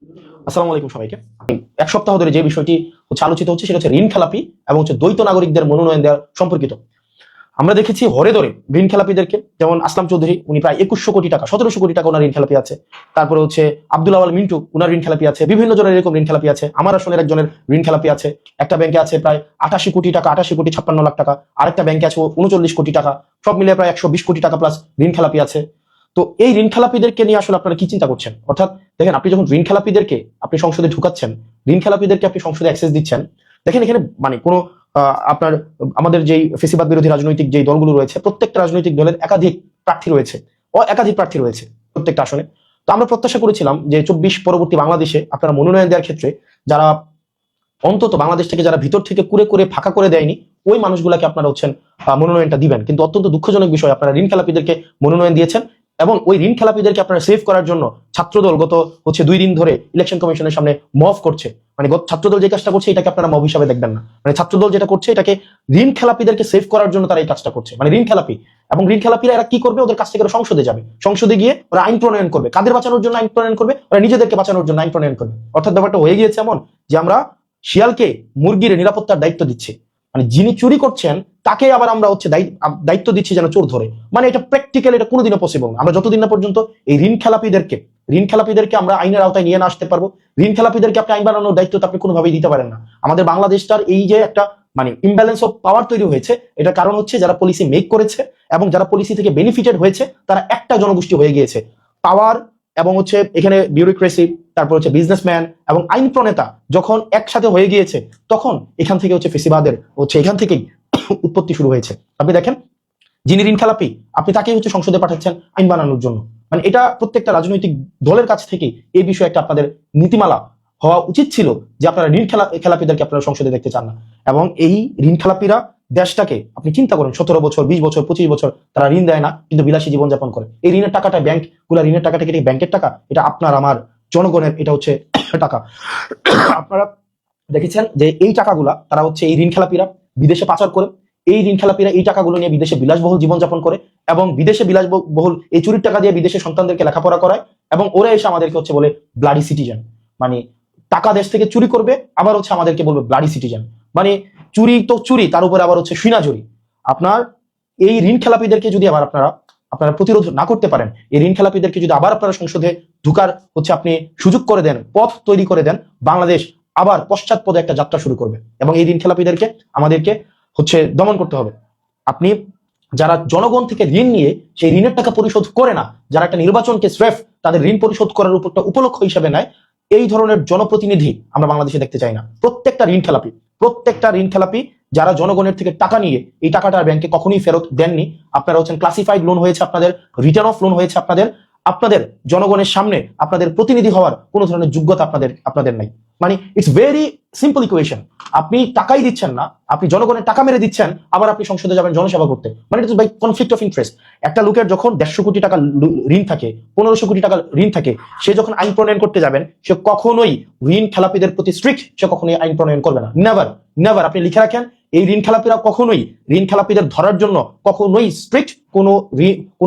আসসালামু আলাইকুম সবাইকে। এক সপ্তাহ ধরে যে বিষয়টি আলোচিত হচ্ছে সেটা হচ্ছে ঋণ খেলাপি এবং হচ্ছে দ্বৈত নাগরিকদের মনোনয়ন দেওয়া সম্পর্কিত। আমরা দেখেছি হরে ধরে ঋণ খেলাপিদেরকে, যেমন আসলাম চৌধুরী, উনি প্রায় 2100 কোটি টাকা 1700 কোটি টাকা ওনার ঋণ খেলাপি আছে। তারপরে হচ্ছে আব্দুল আওয়াল মিন্টু, ওনার ঋণ খেলাপি আছে। বিভিন্ন জনের এরকম ঋণ খেলাপি আছে। আমার আসনের একজনের ঋণ খেলাপি আছে। একটা ব্যাংকে আছে প্রায় 88 কোটি টাকা, 88 কোটি 56 লাখ টাকা। আরেকটা ব্যাংকে আছে 39 কোটি টাকা। সব মিলিয়ে প্রায় 120 কোটি টাকা প্লাস ঋণ খেলাপি আছে। তো এই ঋণ খেলাপিদেরকে নিয়ে আসলে আপনারা কি চিন্তা করছেন? অর্থাৎ দেখেন, আপনি যখন ঋণ খেলাপিদেরকে আপনি সংসদে ঢুকাচ্ছেন, ঋণ খেলাপিদেরকে আপনি সংসদে অ্যাক্সেস দিচ্ছেন, দেখেন এখানে মানে কোনো আপনার আমাদের যেই ফেসিবাদ বিরোধী রাজনৈতিক যেই দলগুলো রয়েছে, প্রত্যেকটা রাজনৈতিক দলের একাধিক প্রার্থী রয়েছে, একাধিক প্রার্থী রয়েছে প্রত্যেকটা আসনে। তো আমরা প্রত্যাশা করেছিলাম যে 24 পরবর্তী বাংলাদেশে আপনারা মনোনয়ন দেওয়ার ক্ষেত্রে যারা অন্তত বাংলাদেশ থেকে যারা ভিতর থেকে কুরে করে ফাঁকা করে দেয়নি, ওই মানুষগুলাকে আপনারা হচ্ছেন মনোনয়নটা দিবেন। কিন্তু অত্যন্ত দুঃখজনক বিষয়, আপনারা ঋণ খেলাপিদেরকে মনোনয়ন দিয়েছেন এবং ওই ঋণ খেলাপিদেরকে আপনারা সেভ করার জন্য ছাত্রদল গত 2 দিন ধরে ইলেকশন কমিশনের সামনে মফ করছে। মানে ছাত্রদল যে কাজটা করছে এটাকে আপনারা মব হিসাবে দেখবেন না। মানে ছাত্রদল যেটা করছে এটাকে ঋণ খেলাপিদেরকে সেভ করার জন্য তারা এই কাজটা করছে। মানে ঋণ খেলাপি এবং ঋণ খেলাপিরা এরা কি করবে? ওদের কাছ থেকে ওরা সংসদে যাবে, সংসদে গিয়ে ওরা আইন প্রণয়ন করবে। কাদের বাঁচানোর জন্য আইন প্রণয়ন করবে? ওরা নিজেদেরকে বাঁচানোর জন্য আইন প্রণয়ন করবে। অর্থাৎ ব্যাপারটা হয়ে গিয়েছে এমন যে আমরা শিয়ালকে মুরগির নিরাপত্তার দায়িত্ব দিচ্ছি, মানে যিনি চুরি করছেন তাকে আবার আমরা হচ্ছে দায়িত্ব দিচ্ছি যেন চোর ধরে। মানে এটা প্র্যাকটিক্যালি এটা কোনোদিনও পসিবল না। আমরা যতদিন না পর্যন্ত এই ঋণ খেলাপিদেরকে আমরা আইনের আওতায় নিয়ে না আসতে পারবো, ঋণ খেলাপিদেরকে আপনি আইন বানানোর দায়িত্ব তো আপনি কোনোভাবেই দিতে পারেন না। আমাদের বাংলাদেশটার এই যে একটা মানে ইমব্যালেন্স অফ পাওয়ার তৈরি হয়েছে, এটা কারণ হচ্ছে যারা পলিসি মেক করেছে এবং যারা পলিসি থেকে বেনিফিটেড হয়েছে তারা একটা জনগোষ্ঠী হয়ে গিয়েছে। পাওয়ার এবং হচ্ছে এখানে বিউরোক্রেসি, তারপর হচ্ছে বিজনেসম্যান এবং আইন প্রণেতা যখন একসাথে হয়ে গিয়েছে, তখন এখান থেকে হচ্ছে ফেসিবাদের এখান থেকেই উৎপত্তি শুরু হয়েছে। আপনি দেখেন, যিনি ঋণ খেলাপি আপনি তাকেই হচ্ছে সংসদে পাঠাচ্ছেন আইন বানানোর জন্য। মানে এটা প্রত্যেকটা রাজনৈতিক দলের কাছ থেকে এই বিষয়ে একটা আপনাদের নীতিমালা হওয়া উচিত ছিল যে আপনারা ঋণ খেলাপিদেরকে আপনারা সংসদে দেখতে চান না। এবং এই ঋণ খেলাপিরা দেশটাকে আপনি চিন্তা করেন, 17 বছর 20 বছর 25 বছর তারা ঋণ দেয় না, কিন্তু বিলাসী জীবনযাপন করে। এই ঋণের টাকাটা ঋণের টাকাটা কি ব্যাংকের টাকা? এটা আপনার আমার জনগণের এটা হচ্ছে টাকা। আপনারা দেখেছেন যে এই টাকাগুলা তারা হচ্ছে এই ঋণ খেলাপিরা বিদেশে পাচার করে। এই ঋণ খেলাপিরা এই টাকাগুলো নিয়ে বিদেশে বিলাসবহুল জীবনযাপন করে এবং বিদেশে বিলাসবহুল এই চুরির টাকা দিয়ে বিদেশে সন্তানদেরকে লেখাপড়া করায় এবং ওরা এসে আমাদেরকে হচ্ছে বলে ব্লাডি সিটিজেন। মানে টাকা দেশ থেকে চুরি করবে, আবার হচ্ছে আমাদেরকে বলবে ব্লাডি সিটিজেন। মানে চুরি তো চুরি, তার উপরে আবার হচ্ছে সিনাজুরি। আপনার এই ঋণ খেলাপিদেরকে যদি আবার আপনারা প্রতিরোধ না করতে পারেন, এই ঋণ খেলাপিদেরকে যদি আবার আপনারা সংসদে ঢুকার হচ্ছে আপনি সুযোগ করে দেন, পথ তৈরি করে দেন, বাংলাদেশ আবার পশ্চাৎপদে একটা যাত্রা শুরু করবে এবং এই ঋণ খেলাপিদেরকে আমাদেরকে হচ্ছে দমন করতে হবে। আপনি যারা জনগণ থেকে ঋণ নিয়ে সেই ঋণের টাকা পরিশোধ করে না, যারা একটা নির্বাচনকে স্রেফ তাদের ঋণ পরিশোধ করার উপরটা উপলক্ষ হিসেবে নেয়, এই ধরনের জনপ্রতিনিধি আমরা বাংলাদেশে দেখতে চাই না। প্রত্যেকটা ঋণ খেলাপি যারা জনগণের থেকে টাকা নিয়ে এই টাকাটা ব্যাংকে কখনোই ফেরত দেননি। আপনারা হচ্ছেন ক্লাসিফাইড লোন হয়েছে আপনাদের, রিটার্ন অফ লোন হয়েছে আপনাদের জনগণের সামনে আপনাদের প্রতিনিধি হওয়ার কোনো ধরনের যোগ্যতা আপনাদের নাই। মানে ইটস ভেরি সিম্পল ইকুয়েশন। আপনি টাকাই দিচ্ছেন না, আপনি জনগণের টাকা মেরে দিচ্ছেন, আবার আপনি সংসদে যাবেন জনসেবা করতে। মানে it's by conflict of interest. একটা লোকের যখন 150 কোটি টাকা ঋণ থাকে, 1500 কোটি টাকা ঋণ থাকে, সে যখন আইন প্রণয়ন করতে যাবেন, সে কখনোই ঋণ খেলাপিদের প্রতি স্ট্রিক্ট সে কখনোই আইন প্রণয়ন করবে না। নেভার। আপনি লিখে রাখেন, এই ঋণ খেলাপিরা কখনোই ঋণ খেলাপিদের ধরার জন্য কখনোই স্ট্রিক্ট কোনো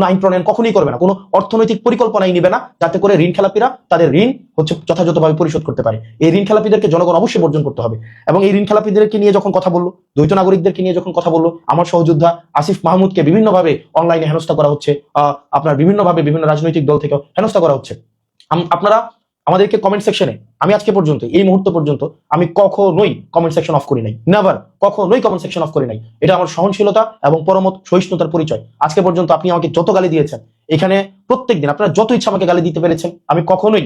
আইন প্রণয়ন কখনোই করবে না, কোনো অর্থনৈতিক পরিকল্পনাই নিবে না, যাতে করে ঋণ খেলাপিরা তাদের ঋণ হচ্ছে যথাযথভাবে পরিশোধ করতে পারে। এই ঋণ খেলাপিদেরকে জনগণ অবশ্যই বর্জন করতে হবে। এবং এই ঋণ খেলাপিদেরকে নিয়ে যখন কথা বললো, দ্বৈত নাগরিকদেরকে নিয়ে যখন কথা বললো, আমার সহযোদ্ধা আসিফ মাহমুদকে বিভিন্নভাবে অনলাইনে হেনস্থা করা হচ্ছে, আপনার বিভিন্নভাবে বিভিন্ন রাজনৈতিক দল থেকে হেনস্থা করা হচ্ছে। আপনারা আমাদেরকে কমেন্ট সেকশনে, আমি আজকে পর্যন্ত এই মুহূর্ত পর্যন্ত আমি কখনোই কমেন্ট সেকশন অফ করি নাই, নেভার, কখনোই কমেন্ট সেকশন অফ করি নাই। এটা আমার সহনশীলতা এবং পরমত সহিষ্ণুতার পরিচয়। আজকে পর্যন্ত আপনি আমাকে যত গালি দিয়েছেন, এখানে প্রত্যেকদিন আপনারা যত ইচ্ছা আমাকে গালি দিতে পেরেছেন, আমি কখনোই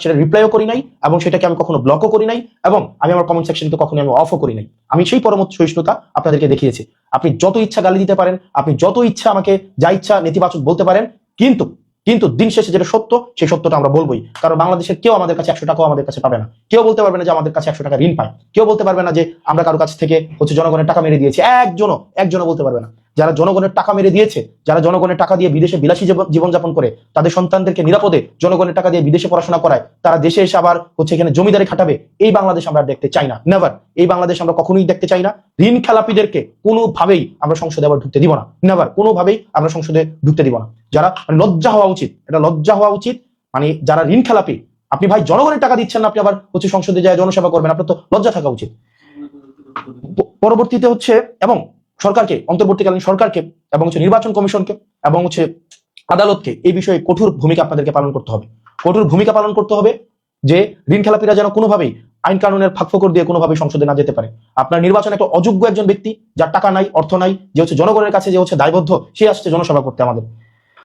সেটা রিপ্লাইও করি নাই এবং সেটাকে আমি কখনো ব্লকও করি নাই এবং আমি আমার কমেন্ট সেকশনকে কখনোই আমি অফও করি নাই। আমি সেই পরমত সহিষ্ণুতা আপনাদেরকে দেখিয়েছি। আপনি যত ইচ্ছা গালি দিতে পারেন, আপনি যত ইচ্ছা আমাকে যা ইচ্ছা নেতিবাচক বলতে পারেন, কিন্তু দিন শেষে যেটা সত্য সেই সত্যটা আমরা বলবোই। কারণ বাংলাদেশের কেউ আমাদের কাছে 100 টাকাও আমাদের কাছে পাবে না। কেউ বলতে পারবে না যে আমাদের কাছে 100 টাকা ঋণ পায়। কেউ বলতে পারবে না যে আমরা কারো কাছ থেকে হচ্ছে জনগণের টাকা মেরে দিয়েছি। একজনও বলতে পারবে না। যারা জনগণের টাকা মেরে দিয়েছে, যারা জনগণের টাকা দিয়ে বিদেশে বিলাসী জীবনযাপন করে, তাদের সন্তানদেরকে নিরাপদে জনগণের টাকা দিয়ে বিদেশে পড়াশোনা করায়, তারা দেশে এসে আবার হচ্ছে এখানে জমিদারি খাটাবে, এই বাংলাদেশ আমরা দেখতে চাই না। নেভার। এই বাংলাদেশ আমরা কখনোই দেখতে চাই না। ঋণ খেলাপিদেরকে কোনোভাবেই আমরা সংসদে আবার ঢুকতে দিব না। নেভার, কোনোভাবেই আমরা সংসদে ঢুকতে দিব না। যারা লজ্জা হওয়া উচিত, এটা লজ্জা হওয়া উচিত। মানে যারা ঋণ খেলাপি আপনি ভাই জনগণের টাকা দিচ্ছেন না, আপনি আবার হচ্ছে সংসদে যায় জনসেবা করবেন, আপনার তো লজ্জা থাকা উচিত। পরবর্তীতে হচ্ছে এবং সরকারকে, অন্তর্বর্তীকালীন সরকারকে এবং হচ্ছে নির্বাচন কমিশনকে এবং হচ্ছে আদালতকে এই বিষয়ে কঠোর ভূমিকা আপনাদেরকে পালন করতে হবে। কঠোর ভূমিকা পালন করতে হবে যে ঋণ খেলাপিরা যেন কোনোভাবেই আইন কানুনের ফাঁকফোকর দিয়ে কোনোভাবেই সংসদে না যেতে পারে। আপনার নির্বাচন একটা অযোগ্য একজন ব্যক্তি, যার টাকা নাই, অর্থ নাই, যে হচ্ছে জনগণের কাছে যে হচ্ছে দায়বদ্ধ, সে আসছে জনসভা করতে আমাদের।